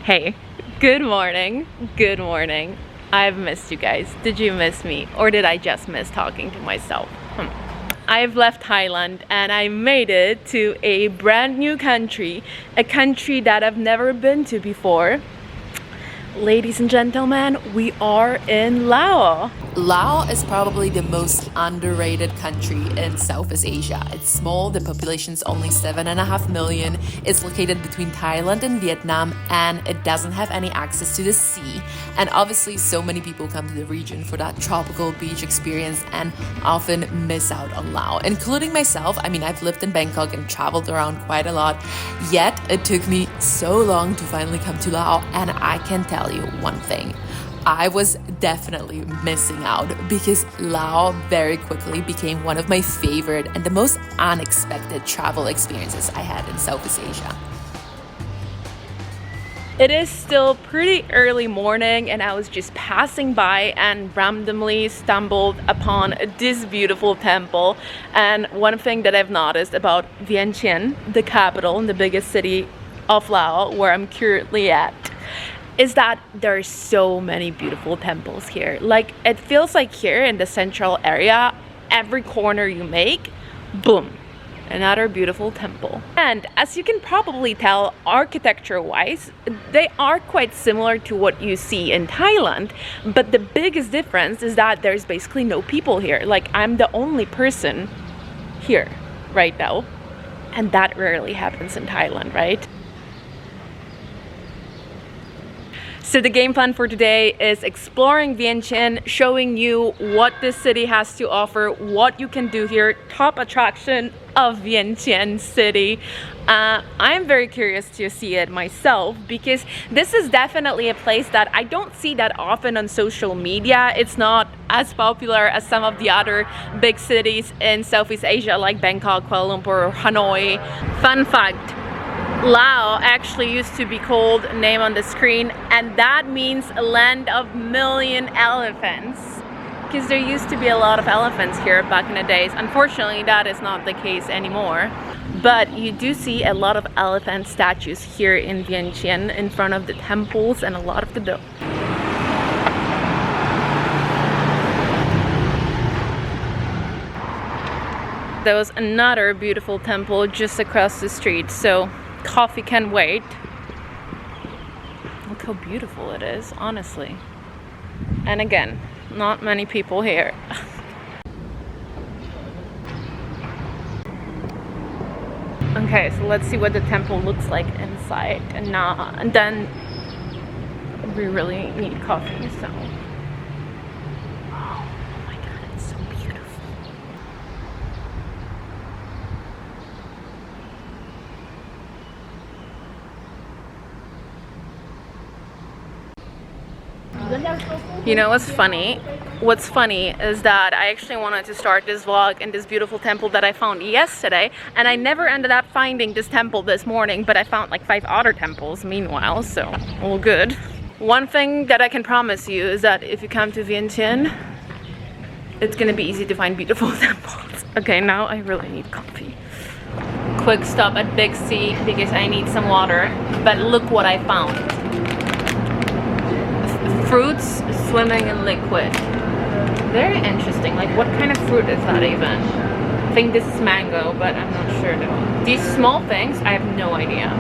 Hey, good morning. Good morning. I've missed you guys. Did you miss me? Or did I just miss talking to myself? I've left Thailand and I made it to a brand new country, a country that I've never been to before. Ladies and gentlemen, we are in Laos. Laos is probably the most underrated country in Southeast Asia. It's small, the population is only 7.5 million. It's located between Thailand and Vietnam, and it doesn't have any access to the sea. And obviously, so many people come to the region for that tropical beach experience and often miss out on Laos, including myself. I mean, I've lived in Bangkok and traveled around quite a lot, yet it took me so long to finally come to Laos, and I can tell you one thing. I was definitely missing out because Laos very quickly became one of my favorite and the most unexpected travel experiences I had in Southeast Asia. It is still pretty early morning and I was just passing by and randomly stumbled upon this beautiful temple. And one thing that I've noticed about Vientiane, the capital and the biggest city of Laos, where I'm currently at, is that there are so many beautiful temples here. Like, it feels like here in the central area, every corner you make, boom, another beautiful temple. And as you can probably tell, architecture-wise, they are quite similar to what you see in Thailand, but the biggest difference is that there's basically no people here. Like, I'm the only person here right now, and that rarely happens in Thailand, right? So the game plan for today is exploring Vientiane, showing you what this city has to offer, what you can do here, top attraction of Vientiane city. I'm very curious to see it myself because this is definitely a place that I don't see that often on social media. It's not as popular as some of the other big cities in Southeast Asia like Bangkok, Kuala Lumpur, or Hanoi. Fun fact. Laos actually used to be called name on the screen, and that means a land of million elephants, because there used to be a lot of elephants here back in the days. Unfortunately, that is not the case anymore, but you do see a lot of elephant statues here in Vientiane in front of the temples and a lot of the There was another beautiful temple just across the street, so coffee can wait. Look how beautiful it is, honestly. And again, not many people here. Okay, so let's see what the temple looks like inside. And then we really need coffee, so. Oh my god, it's so beautiful. You know what's funny? What's funny is that I actually wanted to start this vlog in this beautiful temple that I found yesterday, and I never ended up finding this temple this morning, but I found like 5 other temples meanwhile, so all good. One thing that I can promise you is that if you come to Vientiane, it's gonna be easy to find beautiful temples. Okay, now I really need coffee. Quick stop at Big C because I need some water, but look what I found. Fruits swimming in liquid. Very interesting. Like, what kind of fruit is that even? I think this is mango, but I'm not sure though. These small things, I have no idea.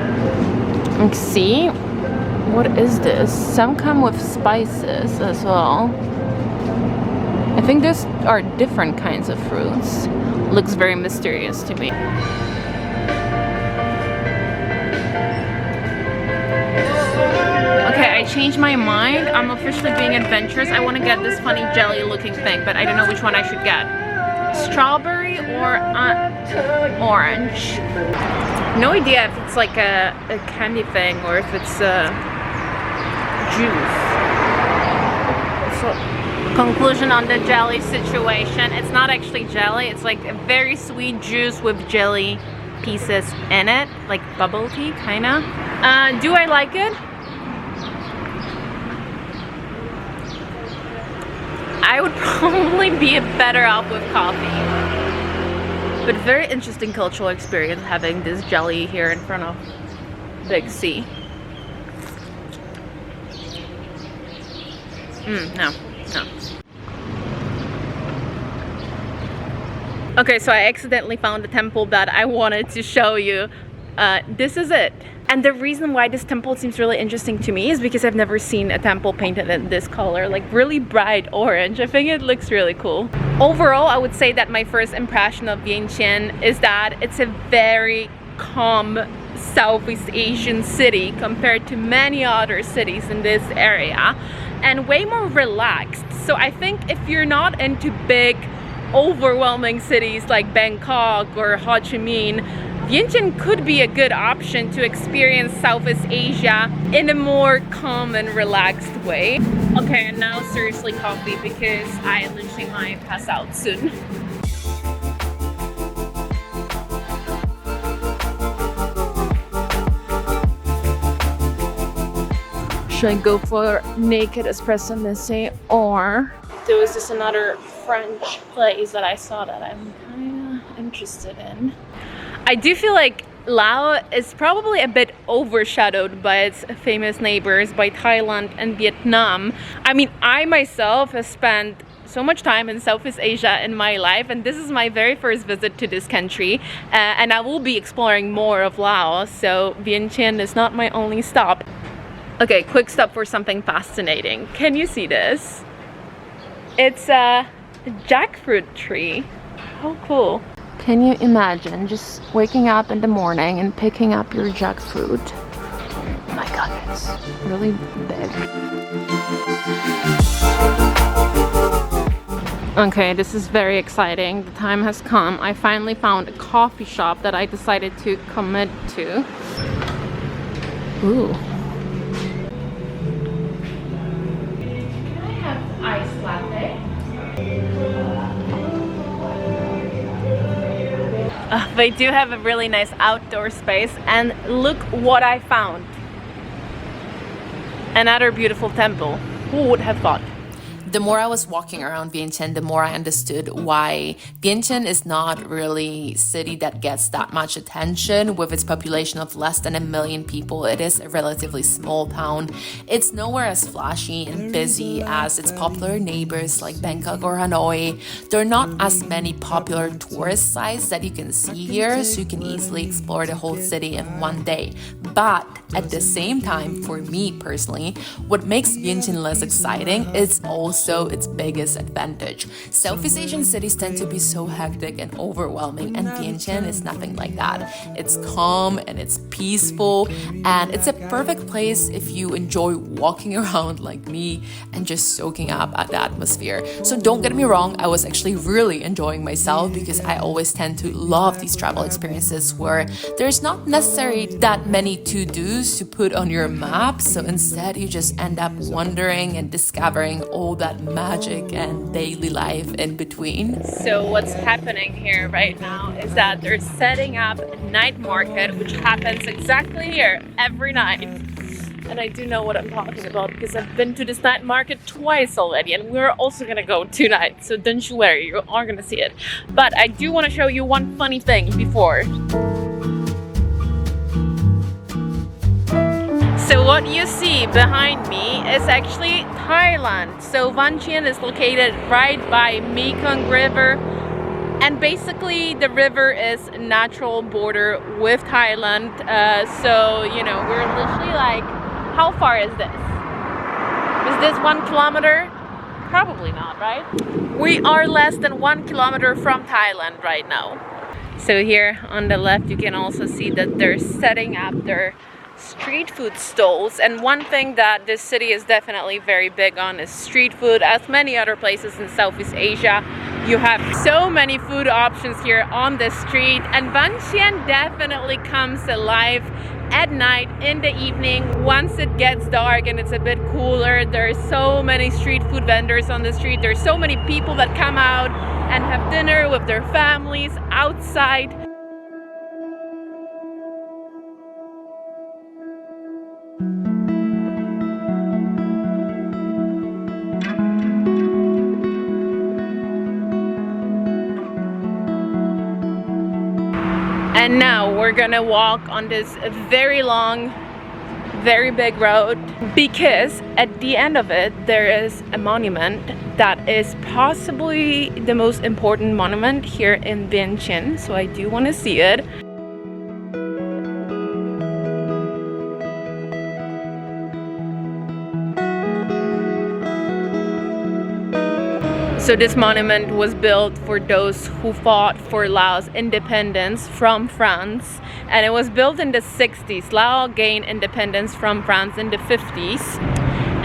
Let's see. What is this? Some come with spices as well. I think these are different kinds of fruits. Looks very mysterious to me. Okay, I changed my mind. I'm officially being adventurous. I want to get this funny jelly looking thing, but I don't know which one I should get. Strawberry or orange. No idea if it's like a candy thing or if it's juice. So, conclusion on the jelly situation. It's not actually jelly. It's like a very sweet juice with jelly pieces in it. Like bubble tea, kinda. Do I like it? I would probably be better off with coffee. But very interesting cultural experience having this jelly here in front of Big C. No. Okay, so I accidentally found the temple that I wanted to show you. This is it. And the reason why this temple seems really interesting to me is because I've never seen a temple painted in this color, like really bright orange. I think it looks really cool. Overall, I would say that my first impression of Vientiane is that it's a very calm Southeast Asian city compared to many other cities in this area, and way more relaxed. So I think if you're not into big, overwhelming cities like Bangkok or Ho Chi Minh, Vientiane could be a good option to experience Southeast Asia in a more calm and relaxed way. Okay, and now seriously coffee because I literally might pass out soon. Should I go for naked espresso messy, or there was this another French place that I saw that I'm kind of interested in. I do feel like Laos is probably a bit overshadowed by its famous neighbors, by Thailand and Vietnam. I mean, I myself have spent so much time in Southeast Asia in my life, and this is my very first visit to this country, and I will be exploring more of Laos, so Vientiane is not my only stop. Okay, quick stop for something fascinating. Can you see this? It's a jackfruit tree. How cool. Can you imagine just waking up in the morning and picking up your jackfruit? Oh my god, it's really big. Okay, this is very exciting. The time has come. I finally found a coffee shop that I decided to commit to. Ooh. Can I have iced latte? They do have a really nice outdoor space, and look what I found. Another beautiful temple. Who would have thought? The more I was walking around Vientiane, the more I understood why Vientiane is not really a city that gets that much attention. With its population of less than 1 million people, it is a relatively small town. It's nowhere as flashy and busy as its popular neighbors like Bangkok or Hanoi. There are not as many popular tourist sites that you can see here, so you can easily explore the whole city in one day. But at the same time, for me personally, what makes Vientiane less exciting is also its biggest advantage. Southeast Asian cities tend to be so hectic and overwhelming, and Vientiane is nothing like that. It's calm and it's peaceful, and it's a perfect place if you enjoy walking around like me and just soaking up at the atmosphere. So don't get me wrong, I was actually really enjoying myself because I always tend to love these travel experiences where there's not necessarily that many to-dos to put on your map, so instead you just end up wandering and discovering all that magic and daily life in between. So what's happening here right now is that they're setting up a night market, which happens exactly here every night. And I do know what I'm talking about because I've been to this night market twice already, and we're also gonna go tonight, so don't you worry, you are gonna see it. But I do want to show you one funny thing before. So what you see behind me is actually Thailand. So Vientiane is located right by Mekong River, and basically the river is a natural border with Thailand. So you know, we're literally like, how far is this? Is this 1 kilometer? Probably not, right? We are less than 1 kilometer from Thailand right now. So here on the left you can also see that they're setting up their street food stalls, and one thing that this city is definitely very big on is street food. As many other places in Southeast Asia, you have so many food options here on the street, and Vientiane definitely comes alive at night, in the evening, once it gets dark and it's a bit cooler. There are so many street food vendors on the street. There's so many people that come out and have dinner with their families outside. And now we're gonna walk on this very long very big road, because at the end of it there is a monument that is possibly the most important monument here in Vientiane, so I do want to see it. So this monument was built for those who fought for Laos independence from France, and it was built in the 60s. Laos gained independence from France in the 50s.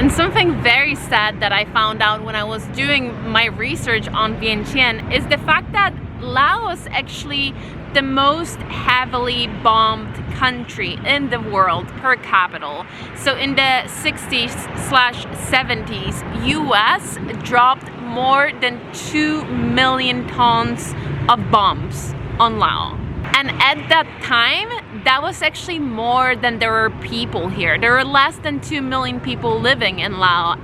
And something very sad that I found out when I was doing my research on Vientiane is the fact that Laos is actually the most heavily bombed country in the world per capita. So in the 60s/70s, US dropped more than 2 million tons of bombs on Laos. And at that time, that was actually more than there were people here. There were less than 2 million people living in Laos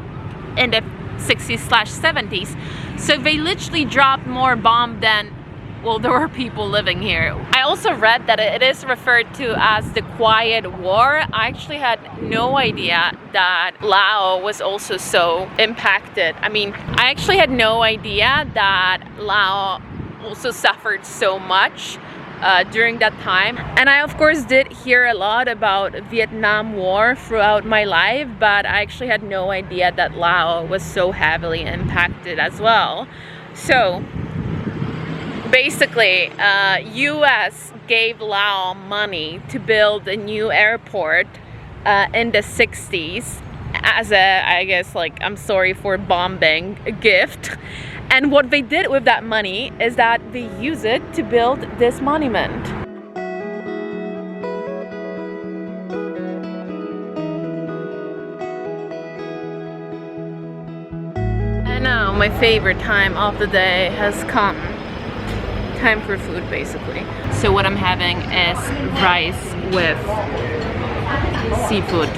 in the 60s/70s. So they literally dropped more bombs than, well, there were people living here. I also read that it is referred to as the Quiet War. I actually had no idea that Laos was also so impacted. I mean, I actually had no idea that Laos also suffered so much during that time. And I of course did hear a lot about Vietnam War throughout my life, but I actually had no idea that Laos was so heavily impacted as well. So basically, US gave Laos money to build a new airport in the 60s as a, I guess, like, I'm sorry for bombing, a gift. And what they did with that money is that they use it to build this monument. And now my favorite time of the day has come. Time for food, basically. So what I'm having is rice with seafood.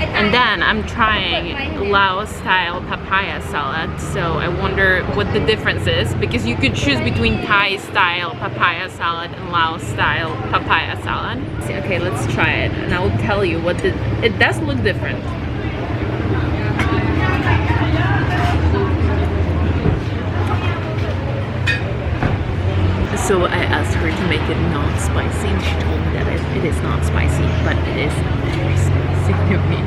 And then I'm trying Laos style papaya salad. So I wonder what the difference is, because you could choose between Thai style papaya salad and Laos style papaya salad. Okay, let's try it and I will tell you what it does look different. So I asked her to make it not spicy, and she told me that it is not spicy, but it is very spicy to me.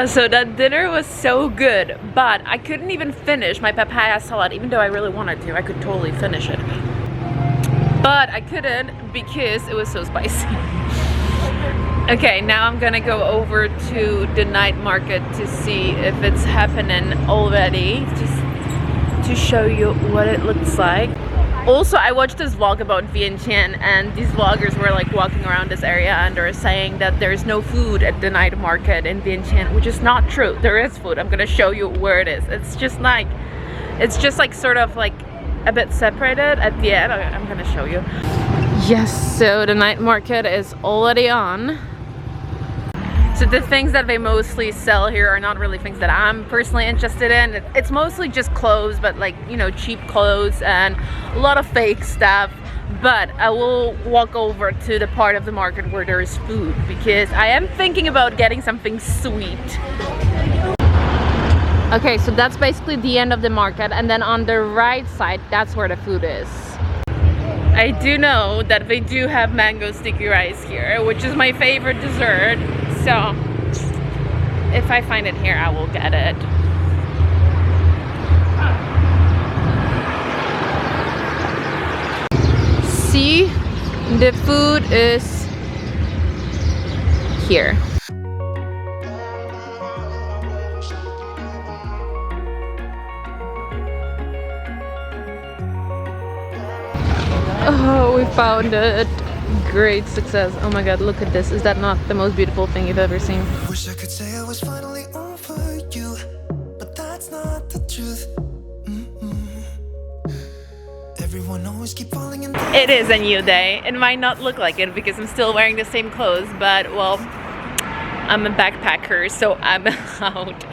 So that dinner was so good, but I couldn't even finish my papaya salad, even though I really wanted to. I could totally finish it, but I couldn't because it was so spicy. Okay, now I'm gonna go over to the night market to see if it's happening already, just to show you what it looks like. Also, I watched this vlog about Vientiane, and these vloggers were like walking around this area and they were saying that there's no food at the night market in Vientiane, which is not true. There is food. I'm gonna show you where it is. It's just like sort of like a bit separated at the end. I'm gonna show you. Yes, so the night market is already on. So the things that they mostly sell here are not really things that I'm personally interested in. It's mostly just clothes, but like, you know, cheap clothes and a lot of fake stuff. But I will walk over to the part of the market where there is food, because I am thinking about getting something sweet. Okay, so that's basically the end of the market, and then on the right side, that's where the food is. I do know that they do have mango sticky rice here, which is my favorite dessert. So if I find it here, I will get it. See, the food is here. Oh, we found it. Great success. Oh my god, look at this. Is that not the most beautiful thing you've ever seen? Wish I could say I was finally over you, but that's not the truth. Everyone always keep falling in. It is a new day. It might not look like it because I'm still wearing the same clothes, but well, I'm a backpacker, so I'm out.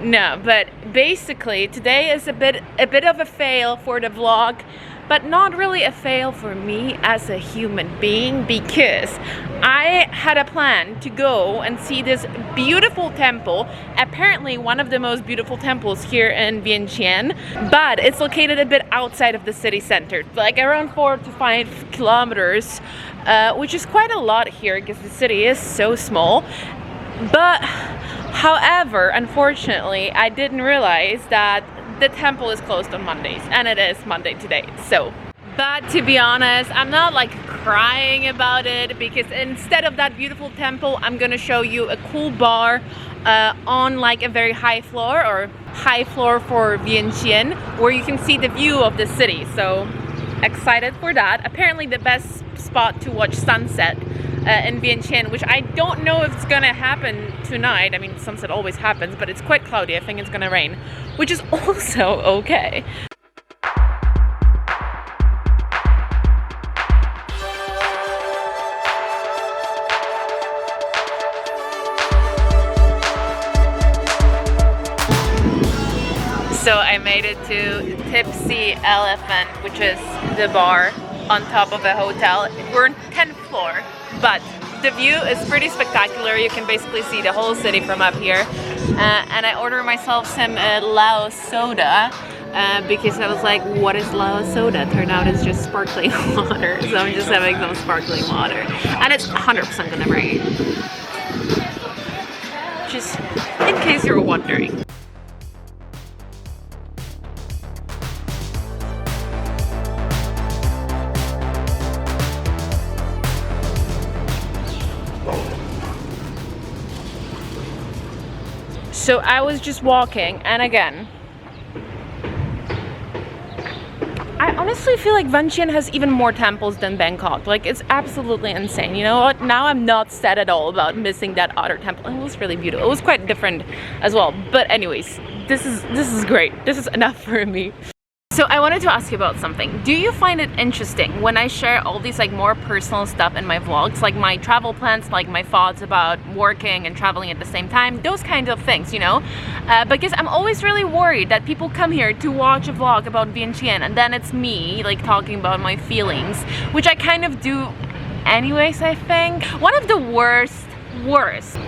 No, but basically today is a bit of a fail for the vlog. But not really a fail for me as a human being, because I had a plan to go and see this beautiful temple, apparently one of the most beautiful temples here in Vientiane, but it's located a bit outside of the city center, like around 4 to 5 kilometers, which is quite a lot here because the city is so small. But however, unfortunately, I didn't realize that the temple is closed on Mondays, and it is Monday today. So, but to be honest, I'm not like crying about it, because instead of that beautiful temple, I'm gonna show you a cool bar on like a very high floor, or high floor for Vientiane, where you can see the view of the city. So excited for that. Apparently the best spot to watch sunset in Vientiane, which I don't know if it's gonna happen tonight. I mean, sunset always happens, but it's quite cloudy. I think it's gonna rain, which is also okay. So I made it to Tipsy Elephant, which is the bar on top of a hotel. We're on 10th floor, but the view is pretty spectacular. You can basically see the whole city from up here. And I ordered myself some Laos soda because I was like, what is Laos soda? Turned out it's just sparkling water. So I'm just having some sparkling water. And it's 100% gonna rain. Just in case you're wondering. So I was just walking, and again, I honestly feel like Vientiane has even more temples than Bangkok. Like, it's absolutely insane. You know what? Now I'm not sad at all about missing that other temple. It was really beautiful. It was quite different as well. But anyways, this is great. This is enough for me. So I wanted to ask you about something. Do you find it interesting when I share all these like more personal stuff in my vlogs, like my travel plans, like my thoughts about working and traveling at the same time, those kinds of things, you know? Because I'm always really worried that people come here to watch a vlog about Vientiane, and then it's me like talking about my feelings, which I kind of do anyways, I think. One of the worst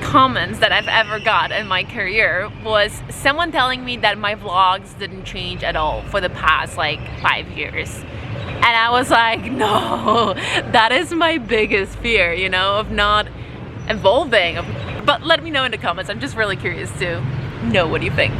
comments that I've ever got in my career was someone telling me that my vlogs didn't change at all for the past like 5 years. And I was like, no, that is my biggest fear, you know, of not evolving. But let me know in the comments. I'm just really curious to know what you think.